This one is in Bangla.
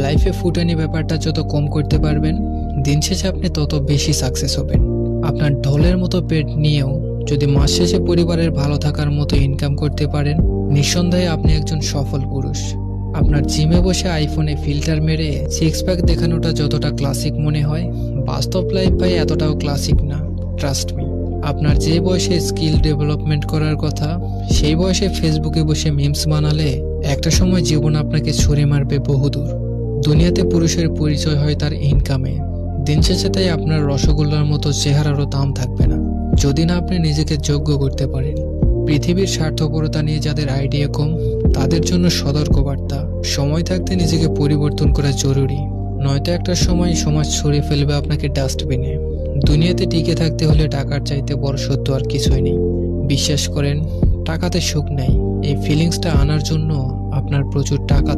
লাইফে ফুটানি ব্যাপারটা যত কম করতে পারবেন, দিন শেষে আপনি তত বেশি সাকসেস হবেন। আপনার ঢোলের মতো পেট নিয়েও যদি মাস শেষে পরিবারের ভালো থাকার মতো ইনকাম করতে পারেন, নিঃসন্দেহে আপনি একজন সফল পুরুষ। আপনার জিমে বসে আইফোনে ফিল্টার মেরে সিক্স প্যাক দেখানোটা যতটা ক্লাসিক মনে হয়, বাস্তব লাইফ ভাই এতটাও ক্লাসিক না, ট্রাস্ট মি। আপনার যে বয়সে স্কিল ডেভেলপমেন্ট করার কথা, সেই বয়সে ফেসবুকে বসে মিমস বানালে একটা সময় জীবন আপনাকে ছুঁড়ে মারবে বহুদূর। দুনিয়াতে পুরুষের পরিচয় হয় তার ইনকামে। দিন শেষে তাই আপনার রসগোল্লার মতো চেহারারও দাম থাকবে না যদি না আপনি নিজেকে যোগ্য করতে পারেন। পৃথিবীর স্বার্থপরতা নিয়ে যাদের আইডিয়া কম, তাদের জন্য সতর্কবার্তা: সময় থাকতে নিজেকে পরিবর্তন করা জরুরি, নয়তো একটা সময় সমাজ ছড়িয়ে ফেলবে আপনাকে ডাস্টবিনে। দুনিয়াতে টিকে থাকতে হলে টাকার চাইতে বড় সত্য আর কিছুই নেই। বিশ্বাস করেন, টাকাতে সুখ নেই। এই ফিলিংসটা আনার জন্য আপনার প্রচুর টাকা